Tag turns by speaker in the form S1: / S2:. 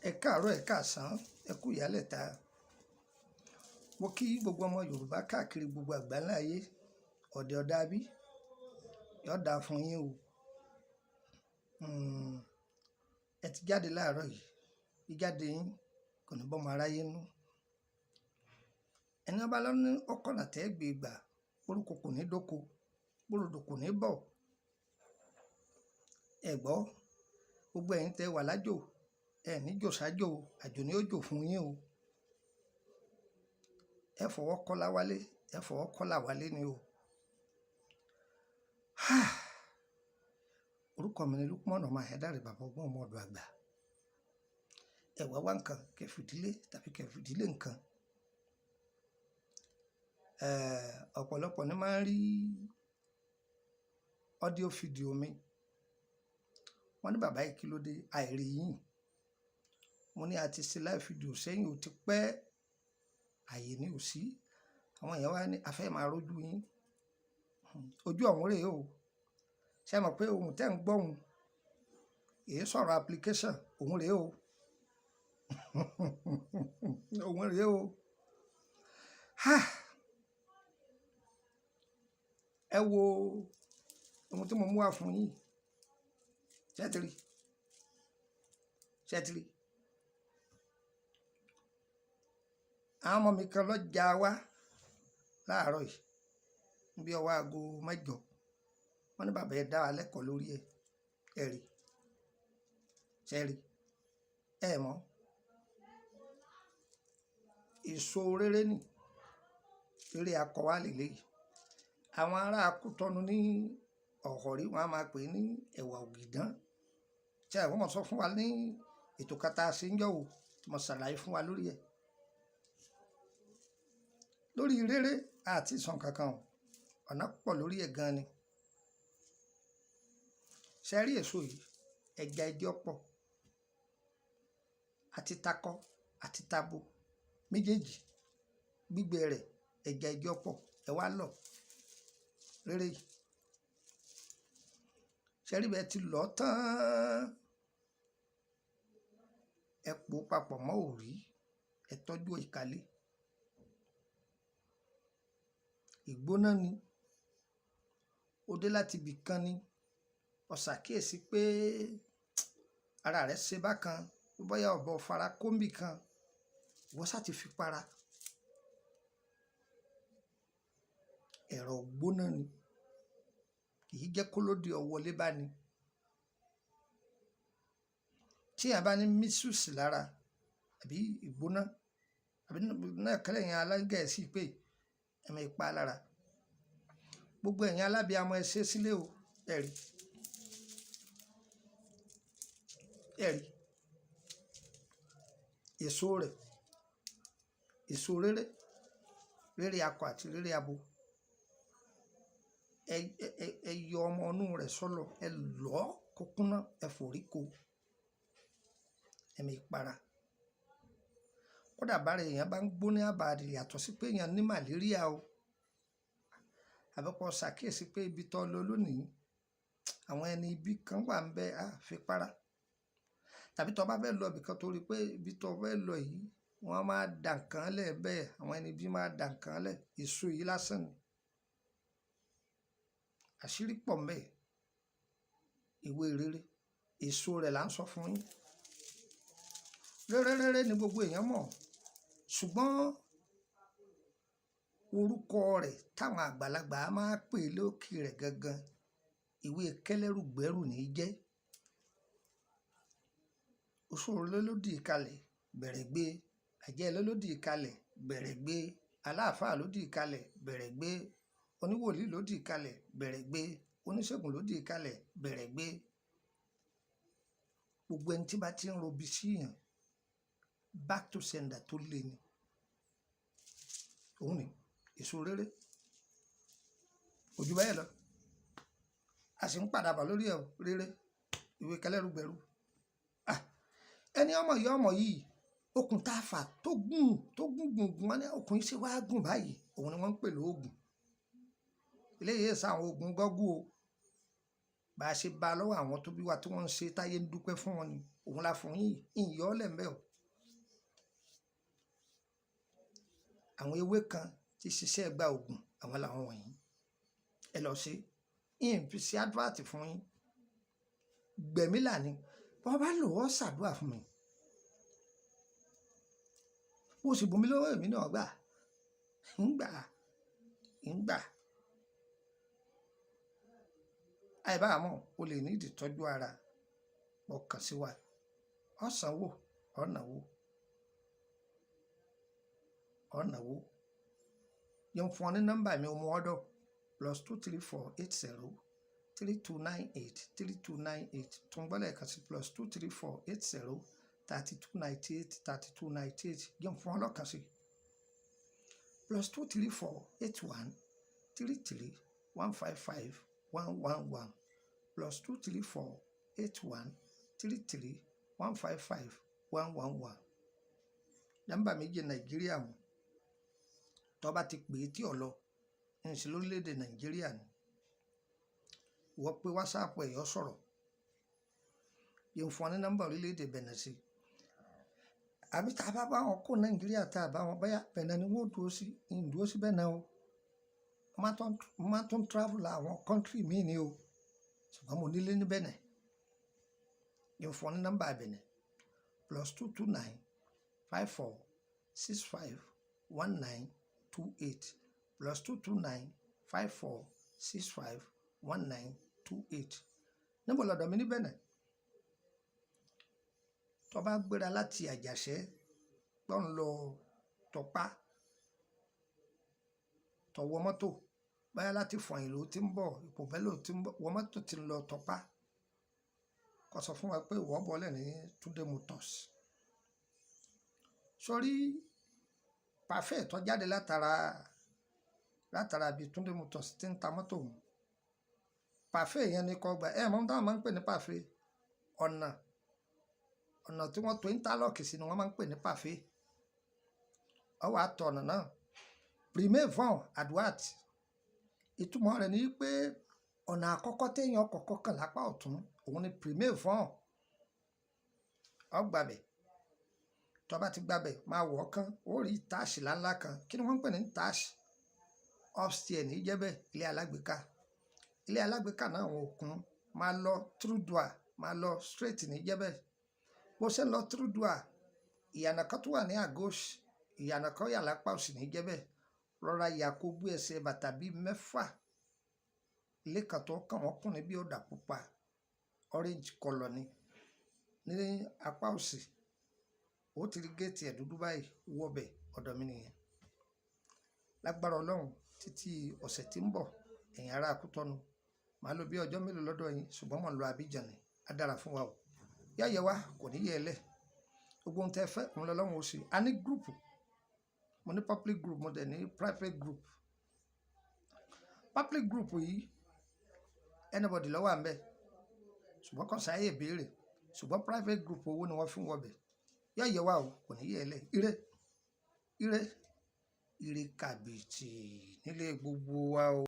S1: Ẹ káàárọ̀, ẹ káàsán, ẹ kú ìyálẹ̀ta. Mo kí gbogbo ọmọ Yorùbá káàkiri gbogbo àgbáńlá ayé. Ọ̀dẹ̀ ọ̀dà bí yóò dáa fún yín o. Ẹ ti jáde láàárọ̀ yìí, jíjáde yín kò ní bọ́mọ aráyé nú. Ẹni ọba lọ ní ọkọ̀nà tẹ́ gbé gbà, orúkọ kò ní dóko, bórodò kò ní bọ̀. Ẹ gbọ́, gbogbo ẹ̀yin tẹ́ wà lájò, ẹ ní jò sájò, àjò ni ó jò fún yín o. Ẹ fọwọ́ kọ́lá wálé, ẹ fọwọ́ kọ́lá wálé ni o. Orúkọ mi ni Lukman ọmọ Ayédáre, bàbá ọgbọ́n ọmọ ọ̀dọ̀ àgbà. Ẹ wá wá nǹkan kẹfìdílé tàbí kẹfìdílé nǹkan. Ọ̀pọ̀lọpọ̀ ni máa ń rí ọ́díò fídíò mi. Wọ́n ní bàbá yìí kí ló dé àìrí yín. Mo ní a ti ṣe live fídíò sẹ́yìn ò ti pẹ́, àyè ni ò sí. Àwọn èèyàn wá ní a fẹ́ máa rójú yín. Ojú ọ̀hún rèé o. Ṣé ẹ mọ̀ pé ohun tẹ́ ń gbọ́ ohun èyí sọ̀rọ̀ application òun rèé o. Òun rèé o. Ẹ wo ohun tí mo mú wá fún yín. Ṣẹ́tìrì. Àwọn ọmọ mi kan lọ já wá láàárọ̀ yìí bí ọwọ́ aago 8. Wọ́n ní bàbá ẹ dá wa lẹ́kọ̀ọ́ lórí ẹ̀. Ẹ rí. Ṣẹ́rí. Ẹ mọ̀. Èso rere ni. Rere akọ wá lélẹ́yìí. Àwọn ará Kútọ́nù ní ọ̀họ̀rí wọn a máa pè ní ẹ̀wà ògìdán. Ṣé àwọn ọmọ sọ fún wa ní ètò kata ṣe ń jọ wò tí mo ṣàlàyé fún wa lórí ẹ̀. Lórí rere àti ìsàn kankan ọ̀nà pọ̀ lórí ẹ̀ gan ni. Ṣé rí èso yìí ẹja ẹjọ́ pọ̀ àti takọ àti tabo méjèèjì gbígbẹ rẹ̀ ẹja ẹjọ́ pọ̀ ẹ wá lọ rere yìí. Ṣé rí bẹ́ẹ̀ ti lọ tán ẹ pò papọ̀ mọ́ òrí ẹ tọ́jú ìkàlẹ̀. Ìgbóná ni ó dé láti ibì kan ni ó ṣàkíyèsí pé ara rẹ̀ ṣe bákan bóyá ọ̀bọ fara kóńbì kan wọ́n sá ti fi para. Ẹ̀rọ gbóná ni kì í jẹ́ kó lóde ọ̀wọ́lé bá ní. Tí a bá ní measles lára àbí ìgbóná àbí náà kẹ́lẹ́ yẹn alágẹ̀ẹ́sì pé ẹ̀mọ ìpa lára. Gbogbo ẹ̀yin alábíàmọ ẹ ṣe sílé o. Ẹ̀rí. Èso rẹ̀, èso rere akọ àti rere abo. Ẹ yọ ọmọ inú rẹ̀ sọ́lọ̀, ẹ lọ́ kó kúnná, ẹ forí ko ẹ̀mí ìpara. Kódà bára èèyàn bá ń gbóná àbàdì yàtọ̀ sí pé èèyàn ní màléríà o. Àbẹ́pọ̀ ṣàkíyèsí pé ibi tó lọ lónìí àwọn ẹni ibi kan wà ń bẹ fi para. Tàbí tó bá fẹ́ lọ ibì kan torí pé ibi tó fẹ́ lọ yìí wọ́n máa dà nǹkan lẹ̀ bẹ́ẹ̀, àwọn ẹni ibi máa dà nǹkan lẹ̀. Èso yìí lásán ni. Àṣírí pọ̀ ńbẹ̀. Ìwé rere èso rẹ̀ là ń sọ fún yín. Rere ni gbogbo èèyàn mọ̀, ṣùgbọ́n orúkọ rẹ̀ táwọn àgbàlagbà máa pè lókè rẹ̀ gangan ìwé kẹlẹ́rùgbẹ́rù ní í jẹ́. Òṣòro lólódì kalẹ̀ bẹ̀rẹ̀ gbé, àjẹ́ lólódì kalẹ̀ bẹ̀rẹ̀ gbé, aláàfáà lódì kalẹ̀ bẹ̀rẹ̀ gbé, oníwòlíì lódì kalẹ̀ bẹ̀rẹ̀ gbé, oníṣègùn lódì kalẹ̀ bẹ̀rẹ̀ gbé. Gbogbo ẹni tí bá ti ń robi síyàn back to sender tó lé ni. Òun ni èso rere. Ojú báyẹ̀ lọ. A sì ń padà bọ̀ lórí ẹ̀ rere ìwé kẹlẹ́rùgbẹ́rù. Ẹni ọmọ yìí okùn tá a fà tó gùn wọn ní okùn yìí ṣe wá gùn báyìí òun ni wọ́n ń pè lóògùn. Eléyìí sáwọn oògùn gọ́gù o. Bá a ṣe bá lọ́wọ́ àwọn tó bí wa tí wọ́n ń ṣe táyé ń dúpẹ́ fún wọn ni òun la fún yín ìyọ́ lẹ́m̀bẹ́ o. àwọn ewé kan ti ṣiṣẹ́ gba oògùn àwọn làwọn wọ̀nyí ẹ lọ sí ìfi sí advert fún yín gbẹ̀mí làní wọ́n bá lò ó ṣàdúrà fún mi bó sì bomi lọ́wọ́ èmi náà gbà ń gbà àìbáàmọ̀ o lè ní ìdìtọ́jú ara ọkàn sí wa ọ̀sánwó ọ̀nàwó yẹn fún ọ ní nọ́mbà mi ọmọ ọ̀dọ̀ +23480 3298 3298 tó ń gbọ́dọ̀ ẹ̀ka sí +23480 3298 3298 yẹn fún ọ lọ́kàn sí +23481 33 155 111 +23481 33 155 111 nọ́mbà méjì Nàìjíríà mu tó bá ti pè é tí ò lọ ń ṣe lórílẹ̀‐èdè Nàìjíríà ni wọ́n pé wásáàpù ẹ̀yọ́ sọ̀rọ̀ yẹn fún ọ ní nọ́mbà orílẹ̀‐èdè Bẹ̀nẹ̀ sí àbí tá a bá bá wọn kó Nàìjíríà tá a bá wọn báyà Bẹ̀nẹ̀ ni wọ́n dúró sí ìdúró sí Bẹ̀nẹ̀ o má tún travel àwọn kọ́ńtírì míì ni o ṣùgbọ́n mo nílé ní Bẹ̀nẹ̀ yẹn fún ọ ní nọ́mbà Bẹ̀nẹ̀ +229 54 65 19 28 +229 54 65 19 28 níbo lọ́dọ̀ mi ní Bẹ̀nẹ̀ tó bá gbéra láti Àjàṣẹ́ tó ń lọ Tọ́pá tó wọ mọ́tò báyà láti Fọ̀yìn ló ti ń bọ̀ Ìpòbẹ́lò ti ń bọ̀ wọ mọ́tò ti ń lọ Tọ́pá kó sọ fún wa pé ìwọ bọ́lẹ̀ ní Túndé Motors sórí pàfẹ́ tó jáde látara bíi Túndé Motors ti ń ta mọ́tò mu pàfẹ́ yẹn ni kò gbà mọ́ táwọn máa ń pè ní pàfẹ́ ọ̀nà tí wọ́n tó íńtálọ́ọ̀kì sí ni wọ́n máa ń pè ní pàfẹ́ ọwọ́ àtọ̀ ọ̀nà náà premier von adwat ìtumọ̀ rẹ̀ ni pé ọ̀nà àkọ́kọ́ téèyàn kọ́kọ́ kàn lápá ọ̀tún òun ni premier von ọgbàbẹ̀ tó bá ti gbàbẹ̀ máa wọ̀ ọ́ kán ó rí táàsì láńlá kan kí ni wọ́n ń pè ní táàsì upstairs ní jẹ́bẹ̀ ilé alágbèéká náà àwọn òkun máa lọ through door máa lọ straight ní jẹ́bẹ̀ bó ṣe ń lọ through door ìyànà kan tó wà ní àgọ́ṣ ìyànà kan yà lápá òsì ní jẹ́bẹ̀ rọra yà kó gbé ẹsẹ̀ bàtà bíi 6 ilé kan tó kàn wọ́n kùn ní bí ọ̀dà pupa orange color ni ní apá òsì ó ti rí géètì ẹ̀ dúdú báyìí wọ́bẹ̀ ọ̀dọ̀ mi nìyẹn lágbára Ọlọ́run títí ọ̀sẹ̀ tí ń bọ̀ ẹ̀yin ará Kútọ́nù màá lò bí ọjọ́ mélòó lọ́dọ̀ yín ṣùgbọ́n mò ń lọ Abidjan ni á dára fún wa o yáyẹ wa kò ní yẹ ẹ lẹ̀ gbogbo ohun tẹ́ ẹ fẹ́ òun lọ́lọ́run ó ṣe a ní gúrùpù mo ní public group mo dẹ̀ ní private group public group yìí anybody ló wà ń bẹ̀ ṣùgbọ́n kàn sáyé ìbéèrè ṣùgbọ́n private group owó ni wọ́n fi ń wọbẹ̀ yáyẹ wa o kò ní yẹ ẹ lẹ̀ ire kàbìtì nílé gbogbo wa o.